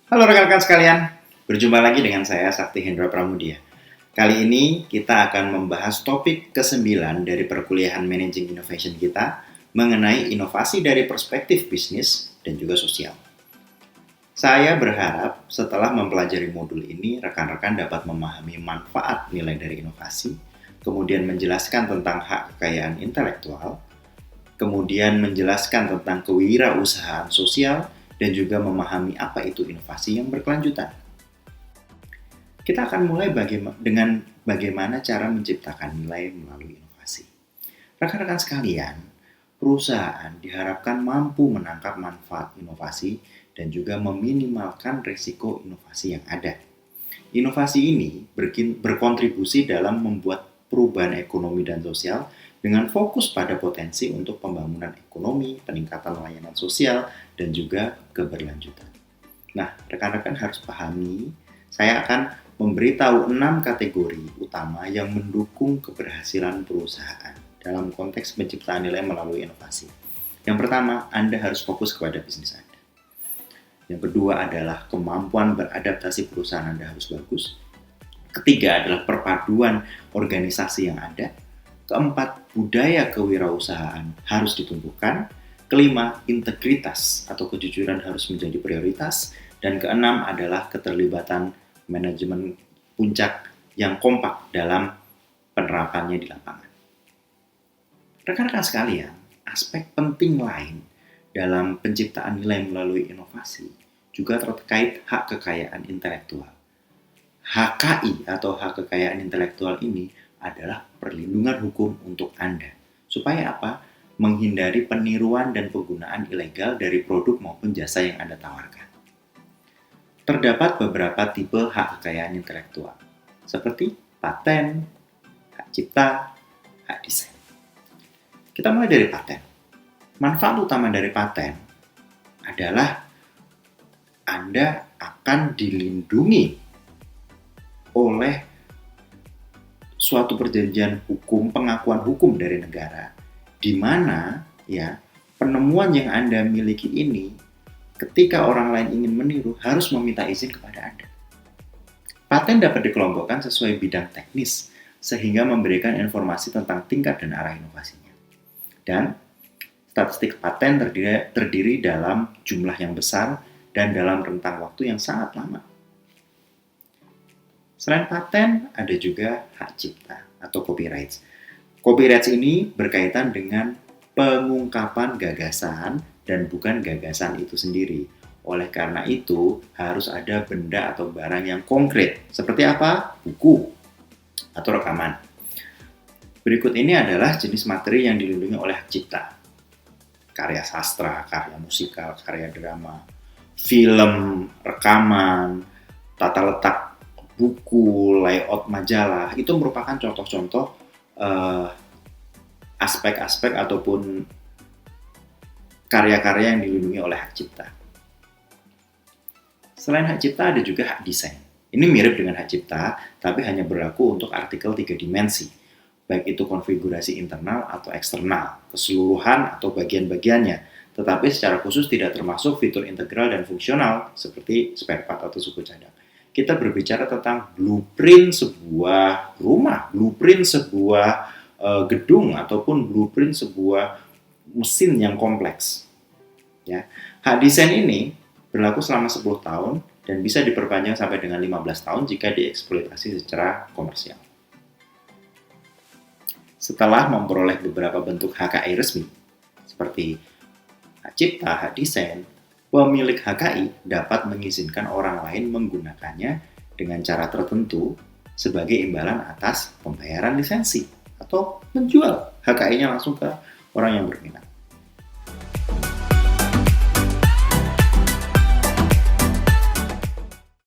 Halo rekan-rekan sekalian, berjumpa lagi dengan saya Sakti Hendra Pramudia. Kali ini kita akan membahas topik ke-9 dari perkuliahan Managing Innovation kita mengenai inovasi dari perspektif bisnis dan juga sosial. Saya berharap setelah mempelajari modul ini, rekan-rekan dapat memahami manfaat nilai dari inovasi, kemudian menjelaskan tentang hak kekayaan intelektual, kemudian menjelaskan tentang kewirausahaan sosial, dan juga memahami apa itu inovasi yang berkelanjutan. Kita akan mulai dengan bagaimana cara menciptakan nilai melalui inovasi. Rekan-rekan sekalian, perusahaan diharapkan mampu menangkap manfaat inovasi dan juga meminimalkan risiko inovasi yang ada. Inovasi ini berkontribusi dalam membuat perubahan ekonomi dan sosial dengan fokus pada potensi untuk pembangunan ekonomi, peningkatan layanan sosial, dan juga keberlanjutan. Nah, rekan-rekan harus pahami, saya akan memberitahu 6 kategori utama yang mendukung keberhasilan perusahaan dalam konteks penciptaan nilai melalui inovasi. Yang pertama, Anda harus fokus kepada bisnis Anda. Yang kedua adalah kemampuan beradaptasi perusahaan Anda harus bagus. Ketiga adalah perpaduan organisasi yang ada. Keempat, budaya kewirausahaan harus ditumbuhkan. Kelima, integritas atau kejujuran harus menjadi prioritas. Dan keenam adalah keterlibatan manajemen puncak yang kompak dalam penerapannya di lapangan. Rekan-rekan sekalian, aspek penting lain dalam penciptaan nilai melalui inovasi juga terkait hak kekayaan intelektual. HKI atau hak kekayaan intelektual ini adalah perlindungan hukum untuk Anda. Supaya apa? Menghindari peniruan dan penggunaan ilegal dari produk maupun jasa yang Anda tawarkan. Terdapat beberapa tipe hak kekayaan intelektual, seperti paten, hak cipta, hak desain. Kita mulai dari paten. Manfaat utama dari paten adalah Anda akan dilindungi oleh suatu perjanjian hukum, pengakuan hukum dari negara, di mana ya penemuan yang Anda miliki ini, ketika orang lain ingin meniru, harus meminta izin kepada Anda. Paten dapat dikelompokkan sesuai bidang teknis, sehingga memberikan informasi tentang tingkat dan arah inovasinya. Dan statistik paten terdiri dalam jumlah yang besar dan dalam rentang waktu yang sangat lama. Selain paten, ada juga hak cipta atau copyright. Copyright ini berkaitan dengan pengungkapan gagasan dan bukan gagasan itu sendiri. Oleh karena itu, harus ada benda atau barang yang konkret. Seperti apa? Buku atau rekaman. Berikut ini adalah jenis materi yang dilindungi oleh hak cipta. Karya sastra, karya musikal, karya drama, film, rekaman, tata letak buku, layout majalah, itu merupakan contoh-contoh aspek-aspek ataupun karya-karya yang dilindungi oleh hak cipta. Selain hak cipta ada juga hak desain. Ini mirip dengan hak cipta, tapi hanya berlaku untuk artikel 3 dimensi, baik itu konfigurasi internal atau eksternal, keseluruhan atau bagian-bagiannya, tetapi secara khusus tidak termasuk fitur integral dan fungsional seperti spare part atau suku cadang. Kita berbicara tentang blueprint sebuah rumah, blueprint sebuah gedung, ataupun blueprint sebuah mesin yang kompleks. Ya. Hak desain ini berlaku selama 10 tahun dan bisa diperpanjang sampai dengan 15 tahun jika dieksploitasi secara komersial. Setelah memperoleh beberapa bentuk HKI resmi, seperti hak cipta, hak desain, pemilik HKI dapat mengizinkan orang lain menggunakannya dengan cara tertentu sebagai imbalan atas pembayaran lisensi atau menjual HKI-nya langsung ke orang yang berminat.